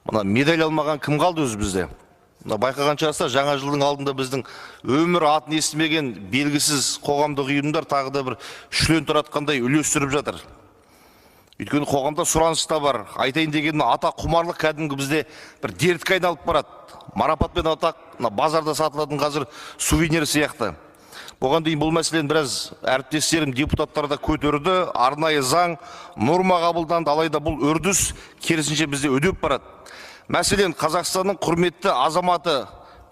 Мына медаль алмаған кім қалды өзі бізде? Мына байқаған шығарсыздар, жаңа жылдың алдында біздің өмір атын естімеген белгісіз қоғамдық ұйымдар тағы да бір шүлен тұратқандай үлестіріп жатыр. Өйткені қоғамда сұраныс та бар. Айтайын деген ата құмарлық кәдімгі бізде бір дертке айналып барады. Марапат пен атақ базарда сатылатын қазір сувенир сияқты. Бұған дейін бұл мәселені біраз әріптестерім депутаттарда көтерді, арнайы заң, норма қабылданды, алайда бұл үрдіс керісінше бізде өдеп барады. Мәселен, Қазақстанның құрметті азаматы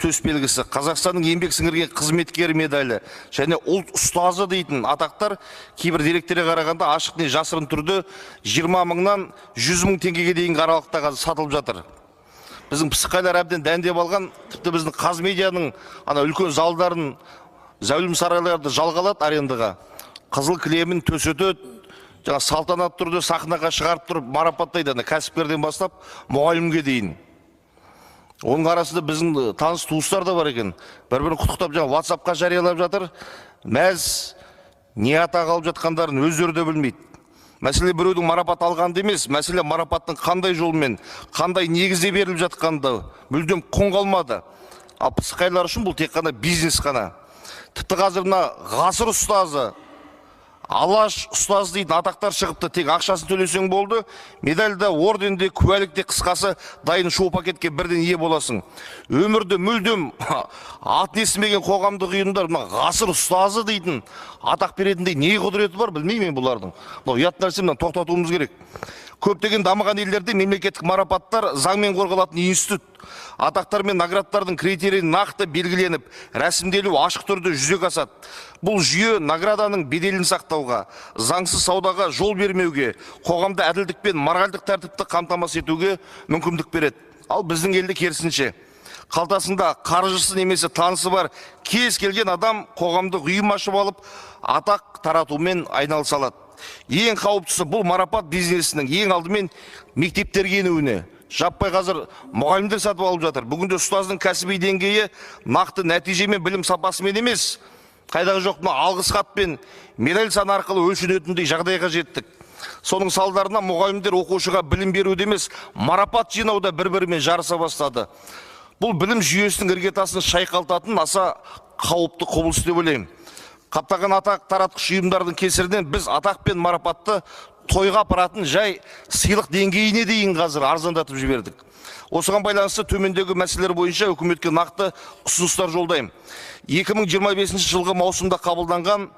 төсбелгісі, Қазақстанның еңбек сіңірген қызметкері медалі және ұлт ұстазы дейтін атақтар кейбір деректерге қарағанда ашық не жасырын түрде 20 мыңнан 100 мың теңгеге дейінгі аралықта сатылып жатыр. Біздің пысықайлар әбден дәндеп алған, тіпті біздің Қазмедианың үлкен залдарын, зәулім сарайларды жалғалады арендаға, қызыл кілемін төсетеді, салтанат түрде сахнаға шығарып тұрып марапаттайды, кәсіпкерден бастап мұғалімге дейін. Оның арасында біздің таныс туыстар да бар екен. Бір-бірін құттықтап WhatsApp-қа жариялап жатыр. Мәз не атақ алып жатқандарын өздері де білмейді. Мәселе біреудің марапат алғанды емес, мәселе марапаттың қандай жолмен, қандай негізде беріліп жатқанды мүлдем құн қалмады. Ал пысықайлар үшін бұл тек қана бизнес қана. Тіпті қазір мына ғасыр ұстазы, алаш ұстазы дейтін атақтар шығыпты, тек ақшасын төлесең болды, медальда, орденде, куәлікте, қысқасы дайын шоу пакетке бірден ие боласың. Өмірді мүлдем атын естімеген қоғамдық ұйымдар ғасыр ұстазы дейтін атақ беретіндей не құдіреті бар, білмеймін бұлардың. Ұят нәрсемен тоқтатуымыз керек. Көптеген дамыған елдерде мемлекеттік марапаттар заңмен қорғалатын институт. Атақтар мен наградтардың критерийі нақты белгіленіп, рәсімделу ашық түрде жүзеге асады. Бұл жүйе награданың беделін сақтауға, заңсыз саудаға жол бермеуге, қоғамда әділдік пен моральдық тәртіпті қамтамасыз етуге мүмкіндік береді. Ал біздің елде керісінше, қалтасында қаржысы немесе танысы бар кез келген адам қоғамдық ұйым ашып алып, атақ таратумен айналыса алады. Ең қауіптісі бұл марапат бизнесінің ең алдымен мектептерге енуіне. Жаппай қазір мұғалімдер сатып алып жатыр. Бүгінде ұстаздың кәсіби деңгейі нақты нәтиже мен білім сапасымен емес, қайдағы жоқ алғыс хат пен медаль саны арқылы өлшенетіндей жағдайға жеттік. Соның салдарынан мұғалімдер оқушыға білім беруде емес, марапат жинауда бір-бірімен жарыса бастады. Бұл білім жүйесінің іргетасын шайқалтатын аса қауіпті құбылыс деп ойлаймын. Қаптаған атақ таратқыш ұйымдардың кесірінен біз атақ пен марапатты тойға апаратын жай сыйлық деңгейіне дейін қазір арзандатып жібердік. Осыған байланысты төмендегі мәселелер бойынша үкіметке нақты ұсыныстар жолдаймын. 2025 жылғы маусымда қабылданған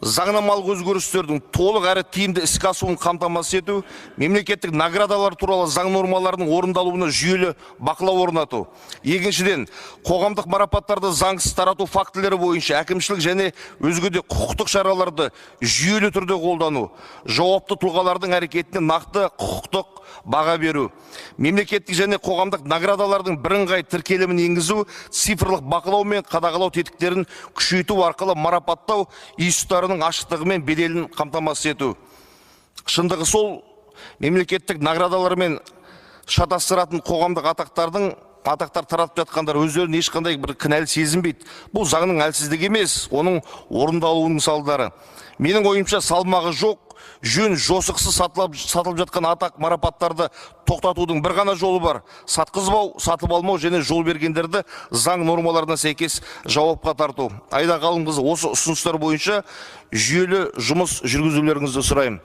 заңнамалық өзгерістердің толық әрі тиімді іске асуын қамтамасыз ету, мемлекеттік наградалар туралы заң нормаларының орындалуына жүйелі бақылау орнату. Екіншіден, қоғамдық марапаттарды заңсыз тарату фактілері бойынша әкімшілік және өзге де құқықтық шараларды жүйелі түрде қолдану, жауапты тұлғалардың әрекетіне нақты құқықтық баға беру, мемлекеттік және қоғамдық наградалардың бірыңғай тіркелімін енгізу, цифрлық бақылау мен қадағалау тетіктерін күшейту арқылы марапаттау институттарының ашықтығы мен беделін қамтамасыз ету. Шындығы сол, мемлекеттік наградалар мен шатастыратын қоғамдық атақтар таратып жатқандар өздерін ешқандай бір кінәлі сезінбейді. Бұл заңның әлсіздігі емес, оның орындалуының салдары. Менің ойымша салмағы жоқ, жөн жосықсыз сатылып жатқан атақ марапаттарды тоқтатудың бір ғана жолы бар: сатқызбау, сатып алмау және жол бергендерді заң нормаларына сәйкес жауапқа тарту. Айда Ғалымқызы, осы ұсыныстар бойынша жүйелі жұмыс жүргізулеріңізді сұраймын.